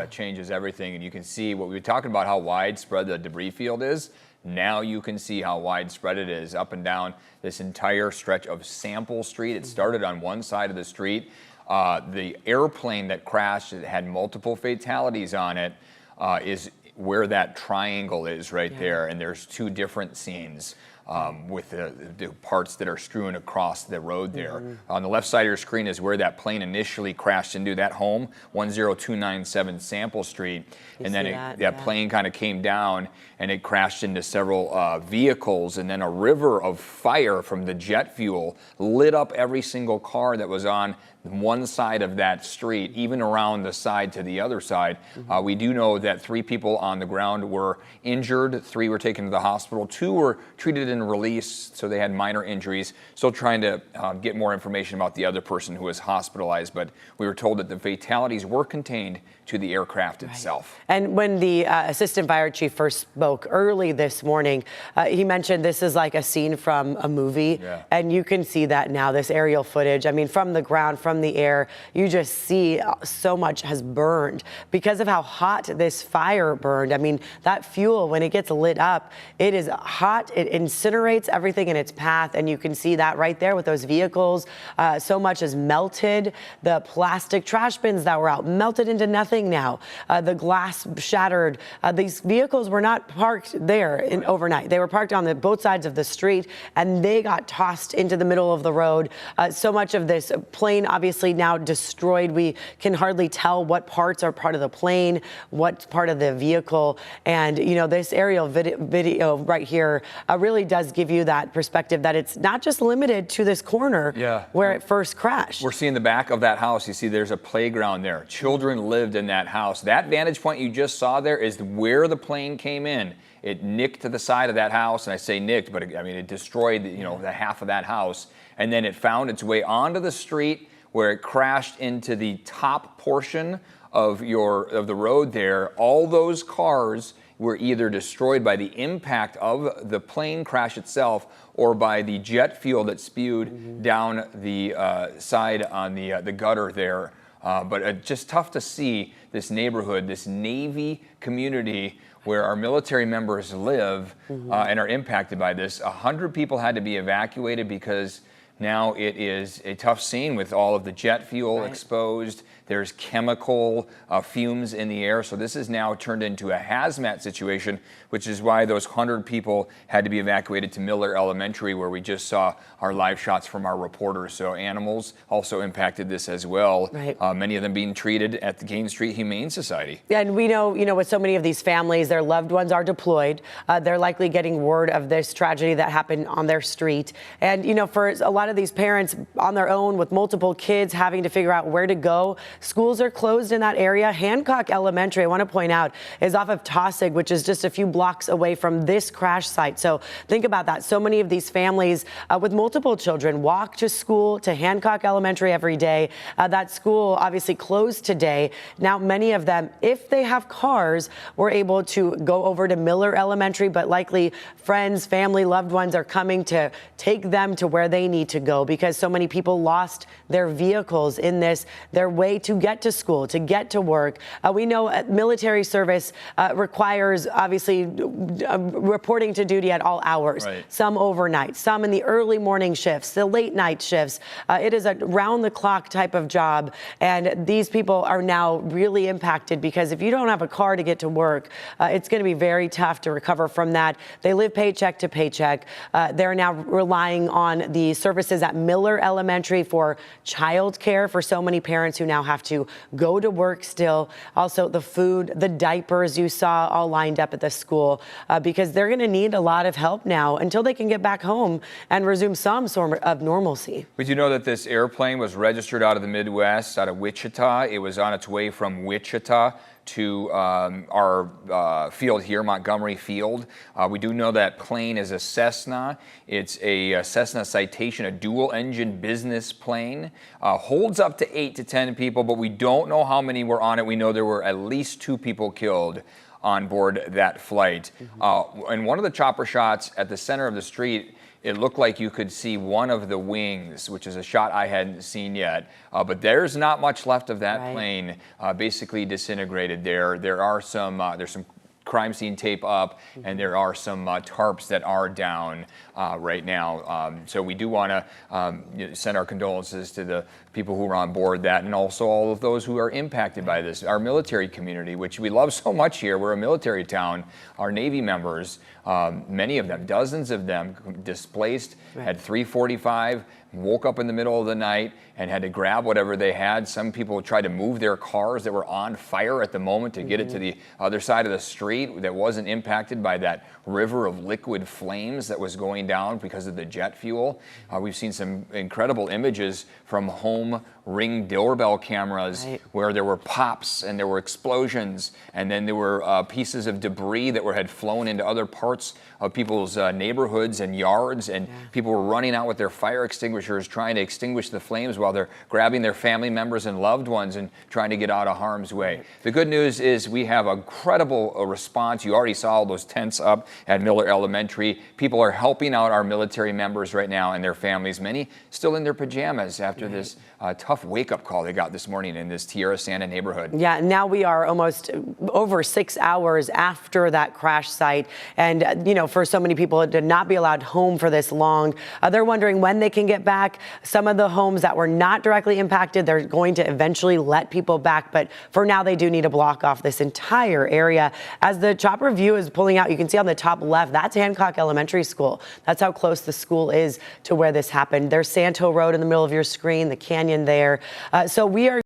That changes everything, and you can see what we were talking about, how widespread the debris field is. Now you can see how widespread it is up and down this entire stretch of Sample Street. It started on one side of the street. The airplane that crashed, it had multiple fatalities on it, is where that triangle is right there, and there's two different scenes. With the parts that are strewn across the road there. On the left side of your screen is where that plane initially crashed into that home, 10297 Sample Street. And then that plane kind of came down and it crashed into several vehicles, and then a river of fire from the jet fuel lit up every single car that was on one side of that street, even around the side to the other side. We do know that 3 people on the ground were injured, 3 were taken to the hospital, 2 were treated and released, so they had minor injuries. Still trying to get more information about the other person who was hospitalized, but we were told that the fatalities were contained to the aircraft itself. And when the assistant fire chief first spoke early this morning, he mentioned this is like a scene from a movie, and you can see that now, this aerial footage. I mean, from the ground, from the air, you just see so much has burned because of how hot this fire burned. I mean, that fuel, when it gets lit up, it is hot, it incinerates everything in its path, and you can see that right there with those vehicles. So much is melted. The plastic trash bins that were out melted into nothing now. The glass shattered. These vehicles were not parked there overnight. They were parked on both sides of the street, and they got tossed into the middle of the road. So much of this plane obviously now destroyed. We can hardly tell what parts are part of the plane, what's part of the vehicle. And, you know, this aerial video right here really does give you that perspective that it's not just limited to this corner where it first crashed. We're seeing the back of that house. You see there's a playground there. Children lived in that house. That vantage point you just saw there is where the plane came in. It nicked to the side of that house, and I say nicked, but I mean it destroyed, you know, the half of that house, and then it found its way onto the street where it crashed into the top portion of the road there. All those cars were either destroyed by the impact of the plane crash itself or by the jet fuel that spewed down the side on the gutter there. But just tough to see this neighborhood, this Navy community where our military members live and are impacted by this. 100 people had to be evacuated because now it is a tough scene with all of the jet fuel exposed. There's chemical fumes in the air. So this is now turned into a hazmat situation, which is why those 100 people had to be evacuated to Miller Elementary, where we just saw our live shots from our reporters. So animals also impacted this as well. Many of them being treated at the Gaines Street Humane Society. And we know, with so many of these families, their loved ones are deployed. They're likely getting word of this tragedy that happened on their street. And, for a lot of these parents on their own with multiple kids having to figure out where to go, schools are closed in that area. Hancock Elementary, I want to point out, is off of Taussig, which is just a few blocks away from this crash site. So think about that. So many of these families with multiple children walk to school, to Hancock Elementary every day. That school obviously closed today. Now, many of them, if they have cars, were able to go over to Miller Elementary, but likely friends, family, loved ones are coming to take them to where they need to go because so many people lost their vehicles in this, their way to get to school, to get to work. We know military service requires, obviously, reporting to duty at all hours, some overnight, some in the early morning shifts, the late night shifts. It is a round-the-clock type of job, and these people are now really impacted because if you don't have a car to get to work, it's going to be very tough to recover from that. They live paycheck to paycheck. They're now relying on the services at Miller Elementary for childcare for so many parents who now have to go to work still. Also, the food, the diapers you saw all lined up at the school because they're going to need a lot of help now until they can get back home and resume some sort of normalcy. We do know that this airplane was registered out of the Midwest, out of Wichita. It was on its way from Wichita to our field here, Montgomery Field. We do know that plane is a Cessna. It's a Cessna Citation, a dual-engine business plane. Holds up to 8 to 10 people, but we don't know how many were on it. We know there were at least 2 people killed on board that flight. And one of the chopper shots at the center of the street it looked like you could see one of the wings, which is a shot I hadn't seen yet. But there's not much left of that plane, basically disintegrated there. There's some crime scene tape up, and there are some tarps that are down right now. So we do want to send our condolences to the people who are on board that, and also all of those who are impacted by this. Our military community, which we love so much here, we're a military town. Our Navy members, many of them, dozens of them, displaced at 3:45, woke up in the middle of the night and had to grab whatever they had. Some people tried to move their cars that were on fire at the moment to get it to the other side of the street that wasn't impacted by that river of liquid flames that was going down because of the jet fuel. We've seen some incredible images from home Ring doorbell cameras where there were pops and there were explosions, and then there were pieces of debris that had flown into other parts of people's neighborhoods and yards, and people were running out with their fire extinguishers trying to extinguish the flames while they're grabbing their family members and loved ones and trying to get out of harm's way. The good news is we have a credible response. You already saw all those tents up at Miller Elementary. People are helping out our military members right now and their families, many still in their pajamas after this tough wake-up call they got this morning in this Tierra Santa neighborhood. Yeah, now we are almost over 6 hours after that crash site. And, you know, for so many people to not be allowed home for this long, they're wondering when they can get back. Some of the homes that were not directly impacted, they're going to eventually let people back. But for now, they do need to block off this entire area. As the chopper view is pulling out, you can see on the top left, that's Hancock Elementary School. That's how close the school is to where this happened. There's Santo Road in the middle of your screen, the canyon there. So we are